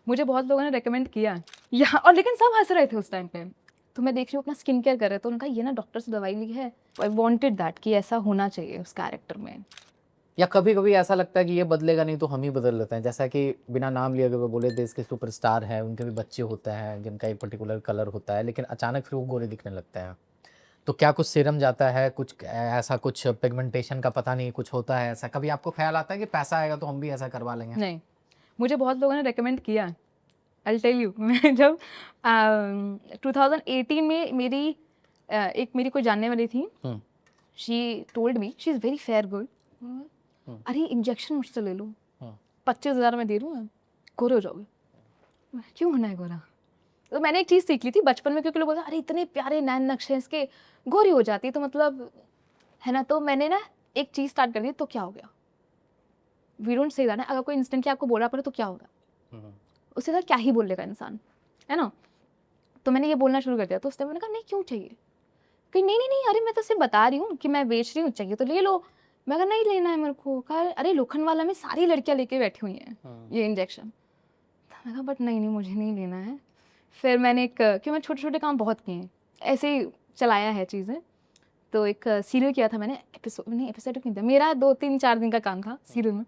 मुझे बहुत लोगों ने रेकमेंड किया यहाँ, और लेकिन सब हंस रहे थे उस टाइम पे। तो मैं देख रही हूँ अपना स्किन केयर कर रहे थे, तो उन्होंने कहा ये ना डॉक्टर से दवाई ली है। आई वांटेड दैट कि ऐसा होना चाहिए उस कैरेक्टर में। या कभी कभी ऐसा लगता है कि ये बदलेगा नहीं तो हम ही बदल लेते हैं, जैसा कि बिना नाम लिए अगर वो बोले देश के सुपरस्टार हैं, उनके भी बच्चे होते हैं जिनका एक पर्टिकुलर कलर होता है, लेकिन अचानक फिर वो गोरे दिखने लगते हैं। तो क्या कुछ सीरम जाता है, कुछ ऐसा कुछ पिगमेंटेशन का पता नहीं कुछ होता है ऐसा? कभी आपको ख्याल आता है कि पैसा आएगा तो हम भी ऐसा करवा लेंगे? नहीं, मुझे बहुत लोगों ने रेकमेंड किया। आई टेल यू मैं जब 2018 में एक मेरी कोई जानने वाली थी, she told me she is very fair girl, अरे इंजेक्शन मुझसे ले लो, 25,000 में दे दूँ, गोरे हो जाओगे। मैं, क्यों होना है गोरा? तो मैंने एक चीज़ सीख ली थी बचपन में, क्योंकि लोग बोलते हैं अरे इतने प्यारे नैन नक्शे हैं इसके, गोरी हो जाती है तो मतलब है ना। तो मैंने ना एक चीज़ स्टार्ट कर दी, तो क्या हो गया, वी डोंट से दैट ना, अगर कोई इंस्टेंटली आपको बोलना पड़े तो क्या होगा, उससे ज़्यादा क्या ही बोलेगा इंसान, है ना। तो मैंने ये बोलना शुरू कर दिया, तो उस टाइम मैंने कहा नहीं क्यों चाहिए, कि नहीं नहीं नहीं, अरे मैं तो सिर्फ बता रही हूँ कि मैं बेच रही हूँ, चाहिए तो ले लो। मैं कहा नहीं लेना है मेरे को। कहा अरे लोखंडवाला में सारी लड़कियाँ लेके बैठी हुई हैं ये इंजेक्शन। मैं कहा बट नहीं नहीं मुझे नहीं लेना है। फिर मैंने क्योंकि मैं छोटे छोटे काम बहुत किए हैं, ऐसे ही चलाया है चीज़ें। तो एक सीरियल किया था मैंने, एपिसोड नहीं था मेरा, 2-3-4 दिन का काम था सीरियल में।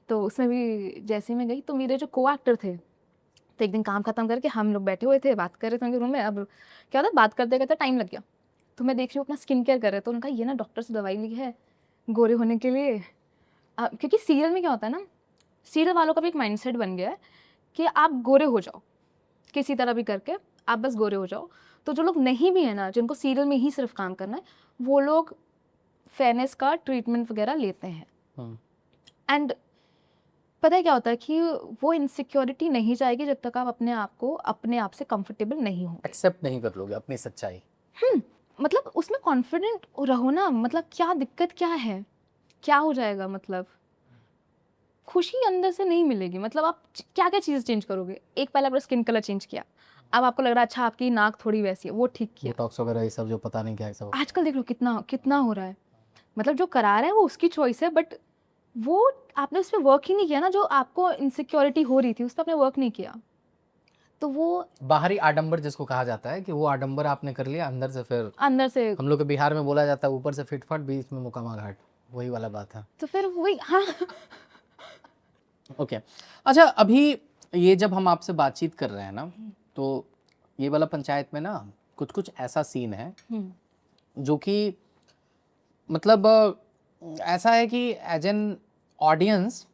तो उसमें भी जैसे ही मैं गई, तो मेरे जो को एक्टर थे, तो एक दिन काम खत्म करके हम लोग बैठे हुए थे, बात कर रहे थे उनके रूम में। अब क्या होता है, बात करते करते टाइम लग गया, तो मैं देख रही हूँ अपना स्किन केयर कर रहे थे, तो उन्होंने कहा ये ना डॉक्टर से दवाई ली है गोरे होने के लिए। क्योंकि सीरियल में क्या होता है ना, सीरियल वालों का भी एक माइंडसेट बन गया है कि आप गोरे हो जाओ किसी तरह भी करके, आप बस गोरे हो जाओ। तो जो लोग नहीं भी है ना, जिनको सीरियल में ही सिर्फ काम करना है, वो लोग फेयरनेस का ट्रीटमेंट वगैरह लेते हैं। एंड पता है क्या होता है कि वो इनसिक्योरिटी नहीं जाएगी जब तक आप अपने आप को अपने आप से कंफर्टेबल नहीं हो, एक्सेप्ट नहीं कर लोगे अपनी सच्चाई। मतलब उसमें कॉन्फिडेंट रहो ना। मतलब क्या दिक्कत क्या है, क्या हो जाएगा, मतलब खुशी अंदर से नहीं मिलेगी। मतलब आप क्या क्या चीज़ चेंज करोगे, एक पहले आपने स्किन कलर चेंज किया, अब आपको लग रहा है अच्छा आपकी नाक थोड़ी वैसी है, वो ठीक किया। बोटॉक्स वगैरह ये सब जो पता नहीं क्या है सब। आजकल देख लो कितना कितना हो रहा है। मतलब जो करा रहा है वो उसकी चॉइस है, बट वो आपने उस पर वर्क ही नहीं किया ना। जो आपको इनसिक्योरिटी हो रही थी उस पर आपने वर्क नहीं किया, तो वो बाहरी आडंबर जिसको कहा जाता है कि वो आडंबर आपने कर लिया, अंदर से फिर अंदर से, हम लोग के बिहार में बोला जाता है ऊपर से फिटफाट बीच में मुकामा घाट, वही वाला बात है। तो फिर वही हाँ। ओके। अच्छा, अभी ये जब हम आपसे बातचीत कर रहे हैं ना, तो ये वाला पंचायत में ना कुछ कुछ ऐसा सीन है जो कि मतलब ऐसा है कि एज एन ऑडियंस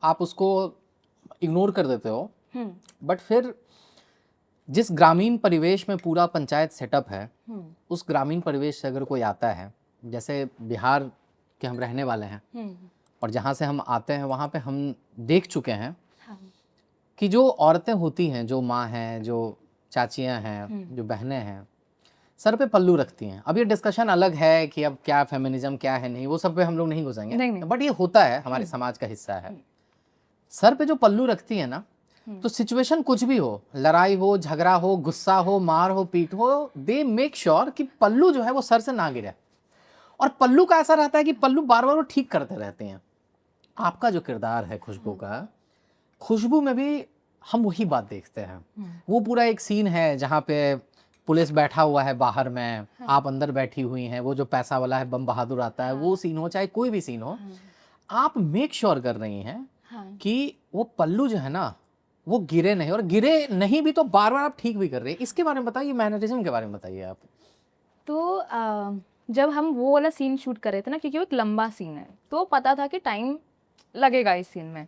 आप उसको इग्नोर कर देते हो, बट फिर जिस ग्रामीण परिवेश में पूरा पंचायत सेटअप है, उस ग्रामीण परिवेश से अगर कोई आता है, जैसे बिहार के हम रहने वाले हैं और जहाँ से हम आते हैं वहाँ पे हम देख चुके हैं कि जो औरतें होती हैं, जो माँ हैं, जो चाचियाँ हैं, जो बहनें हैं, सर पे पल्लू रखती हैं। अब ये डिस्कशन अलग है कि अब क्या फेमिनिज्म क्या है, नहीं वो सब पे हम लोग नहीं घुसेंगे, बट ये होता है, हमारे समाज का हिस्सा है। सर पे जो पल्लू रखती है ना, तो सिचुएशन कुछ भी हो, लड़ाई हो, झगड़ा हो, गुस्सा हो, मार हो, पीट हो, दे मेक श्योर कि पल्लू जो है वो सर से ना गिरे। और पल्लू का ऐसा रहता है कि पल्लू बार बार वो ठीक करते रहते हैं। आपका जो किरदार है खुशबू का, खुशबू में भी हम वही बात देखते हैं। वो पूरा एक सीन है जहाँ पे पुलिस बैठा हुआ है बाहर में, आप अंदर बैठी हुई हैं, वो जो पैसा वाला है बम बहादुर आता है, वो सीन हो चाहे कोई भी सीन हो, आप मेक श्योर कर रही हैं कि वो पल्लू जो है ना वो गिरे नहीं, और गिरे नहीं भी तो बार बार आप ठीक भी कर रहे हैं। इसके बारे में बताइए, मैनरिज्म के बारे में बताइए आप। तो जब हम वो वाला सीन शूट कर रहे थे ना, क्योंकि वो एक लंबा सीन है, तो पता था कि टाइम लगेगा इस सीन में,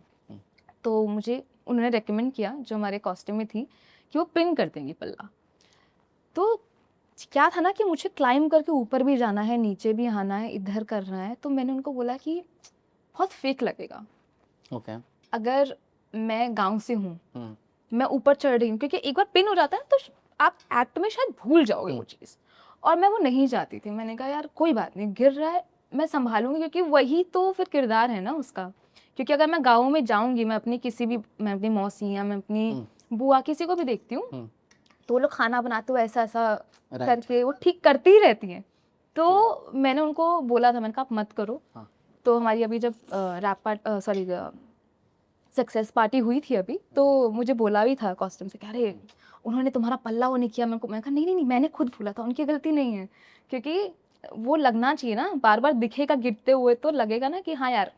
तो मुझे उन्होंने रेकमेंड किया जो हमारे कॉस्ट्यूम में थी कि वो पिन कर देंगी पल्ला। तो क्या था ना कि मुझे क्लाइंब करके ऊपर भी जाना है, नीचे भी आना है, इधर करना है। तो मैंने उनको बोला कि बहुत फेक लगेगा अगर मैं गांव से हूँ, मैं ऊपर चढ़ रही हूँ, क्योंकि एक बार पिन हो जाता है तो आप एक्ट में शायद भूल जाओगे वो चीज़, और मैं वो नहीं चाहती थी। मैंने कहा यार कोई बात नहीं, गिर रहा है मैं संभालूंगी, क्योंकि वही तो फिर किरदार है ना उसका। क्योंकि अगर मैं गाँव में जाऊंगी, मैं अपनी किसी भी, मैं अपनी मौसी या मैं अपनी बुआ किसी को भी देखती हूँ, तो वो लोग खाना बनाते हुए ऐसा ऐसा करके वो ठीक करती ही रहती हैं। तो मैंने उनको बोला था, मैंने कहा आप मत करो। तो हमारी अभी जब रैप पार्ट सक्सेस पार्टी हुई थी अभी, तो मुझे बोला भी था कॉस्ट्यूम से कि अरे उन्होंने तुम्हारा पल्ला वो नहीं किया। मैं कहा नहीं नहीं नहीं, मैंने खुद भूला था, उनकी गलती नहीं है। क्योंकि वो लगना चाहिए ना, बार बार दिखेगा गिरते हुए तो लगेगा ना कि हाँ यार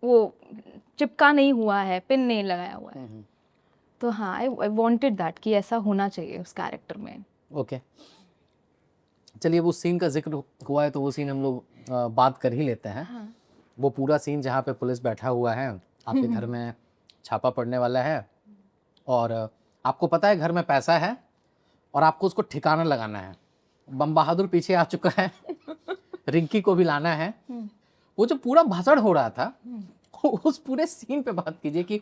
वो चिपका नहीं हुआ है, पिन नहीं लगाया हुआ है। तो हाँ, आई वांटेड दैट कि ऐसा होना चाहिए उस कैरेक्टर में। ओके, चलिए वो सीन का जिक्र हुआ है तो वो सीन हम लोग बात कर ही लेते हैं। हाँ। वो पूरा सीन जहाँ पे पुलिस बैठा हुआ है, आपके घर में छापा पड़ने वाला है और आपको पता है घर में पैसा है और आपको उसको ठिकाना लगाना है। बम बहादुर पीछे आ चुका है, रिंकी को भी लाना है। वो जो पूरा भसड़ हो रहा था उस पूरे सीन पे बात कीजिए कि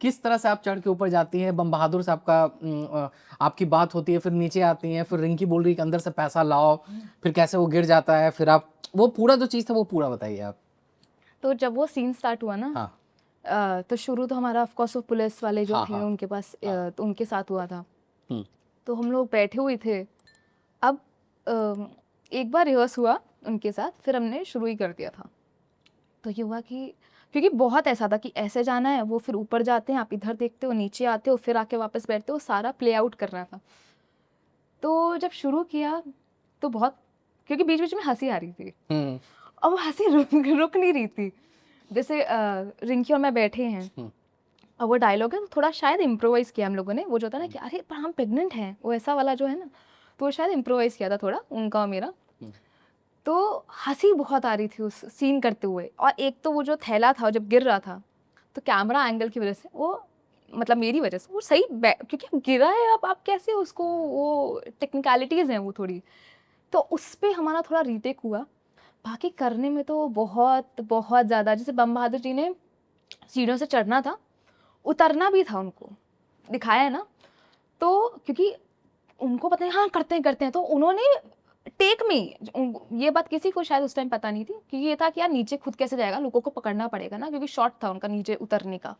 किस तरह से आप चढ़ के ऊपर जाती हैं, बम बहादुर से आपकी बात होती है, फिर नीचे आती हैं, फिर रिंकी बोल रही है कि अंदर से पैसा लाओ, फिर कैसे वो गिर जाता है, फिर आप वो पूरा जो चीज़ था वो पूरा बताइए आप। तो जब वो सीन स्टार्ट हुआ ना, हाँ तो शुरू तो हमारा ऑफ कोर्स वो पुलिस वाले जो हाँ, थे हाँ, उनके पास तो उनके साथ हुआ था। हम्म, तो हम लोग बैठे हुए थे। अब एक बार रिहर्स हुआ उनके साथ, फिर हमने शुरू ही कर दिया था। तो ये हुआ कि क्योंकि बहुत ऐसा था कि ऐसे जाना है, वो फिर ऊपर जाते हैं, आप इधर देखते हो, नीचे आते हो, फिर आके वापस बैठते हो, सारा प्ले आउट करना था। तो जब शुरू किया तो बहुत, क्योंकि बीच बीच में हंसी आ रही थी और वो हंसी रुक नहीं रही थी। जैसे रिंकी और मैं बैठे हैं और वो डायलॉग है थोड़ा शायद इम्प्रोवाइज़ किया हम लोगों ने। वो जो होता है ना कि अरे पर हम प्रेग्नेंट हैं, वो ऐसा वाला जो है ना, तो वो शायद इम्प्रोवाइज़ किया था थोड़ा उनका और मेरा। तो हंसी बहुत आ रही थी उस सीन करते हुए। और एक तो वो जो थैला था जब गिर रहा था, तो कैमरा एंगल की वजह से वो, मतलब मेरी वजह से वो सही क्योंकि गिरा है, अब आप कैसे उसको, वो टेक्निकलिटीज़ हैं वो थोड़ी, तो उस पर हमारा थोड़ा रीटेक हुआ। बाकी करने में तो बहुत बहुत ज़्यादा, जैसे बम बहादुर जी ने सीढ़ियों से चढ़ना था, उतरना भी था, उनको दिखाया है ना। तो क्योंकि उनको पता है हाँ करते हैं तो उन्होंने टेक में, ये बात किसी को शायद उस टाइम पता नहीं थी कि ये था कि यार नीचे खुद कैसे जाएगा, लोगों को पकड़ना पड़ेगा ना, क्योंकि शॉर्ट था उनका नीचे उतरने का।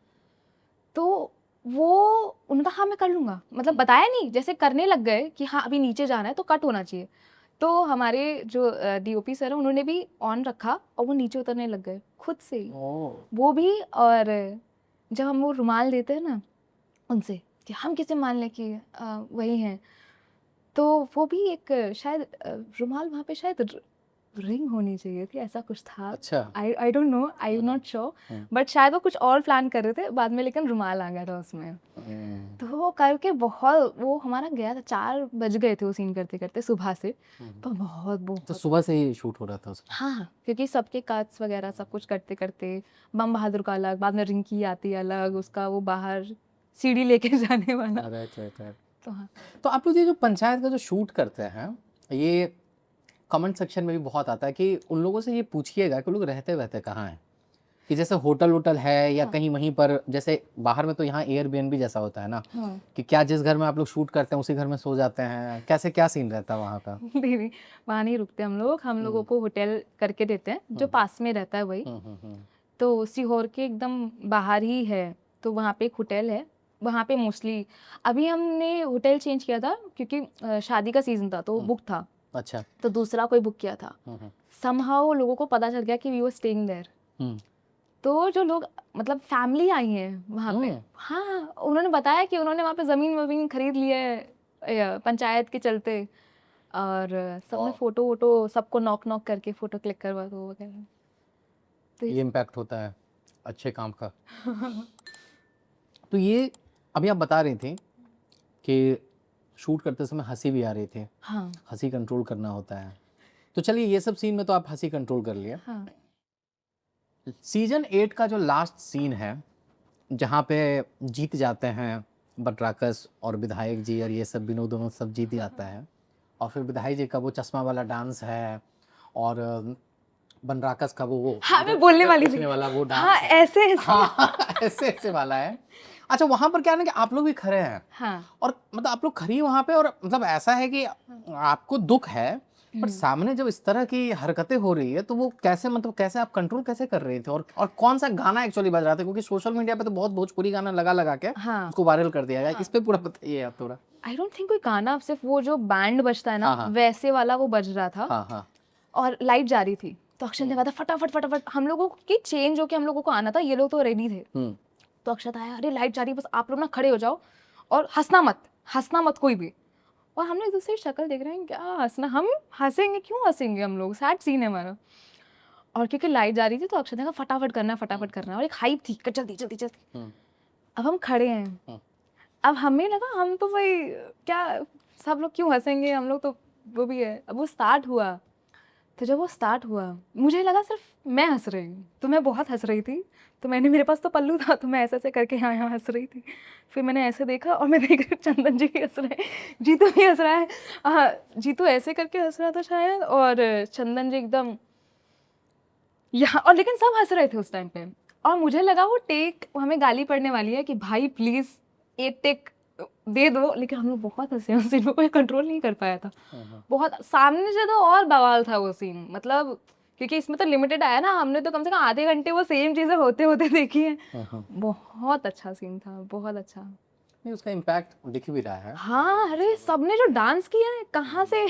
तो वो उनका हाँ मैं कर लूँगा, मतलब बताया नहीं, जैसे करने लग गए कि हाँ अभी नीचे जाना है तो कट होना चाहिए। तो हमारे जो डीओपी सर हैं उन्होंने भी ऑन रखा और वो नीचे उतरने लग गए खुद से ही, वो भी। और जब हम वो रुमाल देते हैं ना उनसे कि हम किसे मान लें कि वही हैं, तो वो भी एक शायद रुमाल वहाँ पे शायद रिंग होनी चाहिए थी, ऐसा कुछ था। अच्छा, I don't know, I am not sure, but शायद वो कुछ और प्लान कर रहे थे बाद में, लेकिन रुमाल आ गया था उसमें। तो वो करके बहुत, वो हमारा गया था 4 बज गए थे वो सीन करते करते सुबह से। तो बहुत तो बहुत सुबह से ही शूट हो रहा था उसका। हाँ, क्योंकि सबके कट्स वगैरह सब कुछ करते करते, बम बहादुर का अलग, बाद में रिंकी आती है अलग, उसका वो बाहर सीढ़ी लेके जाने वाला। राइट। तो हाँ, तो आप लोग ये जो पंचायत का जो शूट करते हैं, ये कमेंट सेक्शन में भी बहुत आता है कि उन लोगों से ये पूछिएगा कि लोग रहते वहते कहाँ हैं, कि जैसे होटल वोटल है या कहीं वहीं पर, जैसे बाहर में तो यहाँ एयरबीएनबी जैसा होता है ना, कि क्या जिस घर में आप लोग शूट करते हैं उसी घर में सो जाते हैं, कैसे क्या सीन रहता है वहाँ का? नहीं वहाँ नहीं रुकते हम लोग, हम लोगों को होटल करके देते हैं जो पास में रहता है वही। तो सीहोर के एकदम बाहर ही है, तो वहाँ पे एक होटल है, वहाँ पे मोस्टली। अभी हमने होटल चेंज किया था क्योंकि शादी का सीजन था तो बुक था। अच्छा, तो दूसरा कोई बुक किया था। समहाउ लोगों को पता चल गया कि वी वर स्टेइंग देयर। तो जो लोग, मतलब फैमिली आई है वहाँ पे, हाँ उन्होंने बताया कि उन्होंने वहाँ पे ज़मीन वमीन खरीद ली है पंचायत के चलते, और सबने फ़ोटो वोटो सबको नॉक करके फ़ोटो क्लिक करवा दो वगैरह। तो ये इम्पैक्ट होता है अच्छे काम का। तो ये अभी आप बता रही थी कि शूट करते समय हंसी भी आ रही थी, हाँ हंसी कंट्रोल करना होता है। तो चलिए ये सब सीन में तो आप हंसी कंट्रोल कर लिए। हाँ सीजन 8 का जो लास्ट सीन है जहाँ पे जीत जाते हैं बटराकस और विधायक जी, और ये सब विनोद दोनों सब जीत जाता है, और फिर विधायक जी का वो चश्मा वाला डांस है और बनराकस का वो हाँ मैं बोलने वाली थी वाला वो डांस हाँ ऐसे हाँ ऐसे वाला है। अच्छा, वहां पर क्या है ना कि आप लोग भी खड़े हैं, हाँ और मतलब आप लोग खड़ी वहां पे, और मतलब ऐसा है कि आपको दुख है, बट सामने जब इस तरह की हरकतें हो रही है तो वो कैसे, मतलब कैसे आप कंट्रोल कैसे कर रहे थे, और कौन सा गाना एक्चुअली बज रहा था, क्योंकि सोशल मीडिया पे तो बहुत भोजपुरी गाना लगा के हाँ उसको वायरल कर दिया गया। इस पे पूरा बताइए आप थोड़ा। आई डोंट थिंक कोई गाना, सिर्फ वो जो बैंड बजता है ना वैसे वाला वो बज रहा था। हाँ और लाइट जा रही थी तो अक्षय ने कहा था फटाफट हम लोगों की चेंज होके हम लोगों को आना था, ये लोग तो रेडी थे। तो अक्षत आया, अरे लाइट जा रही है, बस आप लोग ना खड़े हो जाओ और हंसना मत कोई भी। और हमने एक दूसरे की शक्ल देख रहे हैं, क्या हंसना, हम हंसेंगे, क्यों हंसेंगे हम लोग, सैड सीन है हमारा। और क्योंकि लाइट जा रही थी तो अक्षत ने कहा फटाफट करना, और एक हाइप थी कि जल्दी। अब हम खड़े हैं, अब हमें लगा हम तो भाई क्या, सब लोग क्यों हंसेंगे, हम लोग तो वो भी है। अब वो स्टार्ट हुआ, तो जब वो स्टार्ट हुआ मुझे लगा सिर्फ मैं हंस रही हूँ, तो मैं बहुत हंस रही थी। तो मैंने, मेरे पास तो पल्लू था, तो मैं ऐसे करके यहाँ हंस रही थी। फिर मैंने ऐसे देखा और मैं देख रही हूँ चंदन जी भी हंस रहे हैं, जीतू भी हंस रहा है। हाँ, जीतू ऐसे करके हंस रहा था शायद, और चंदन जी एकदम यहाँ, और लेकिन सब हंस रहे थे उस टाइम पे। और मुझे लगा वो टेक हमें गाली पड़ने वाली है कि भाई प्लीज एक टेक दे दो, लेकिन हम लोग बहुत हंसे उस सीन में, कोई कंट्रोल नहीं कर पाया था। बहुत सामने से तो और बवाल था वो सीन, मतलब क्योंकि इसमें तो लिमिटेड आया ना, हमने तो कम से कम आधे घंटे वो सेम चीजें होते होते देखी है। बहुत अच्छा सीन था, बहुत अच्छा। नहीं, उसका इम्पैक्ट दिख भी रहा है। हाँ, अरे सबने जो डांस किया है, कहाँ से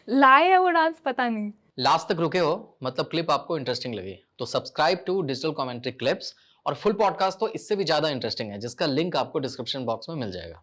लाए है वो डांस, पता नहीं। लास्ट तक रुके हो, मतलब क्लिप आपको इंटरेस्टिंग लगी, तो subscribe to Digital Commentary Clips. और फुल पॉडकास्ट तो इससे भी ज्यादा इंटरेस्टिंग है, जिसका लिंक आपको डिस्क्रिप्शन बॉक्स में मिल जाएगा।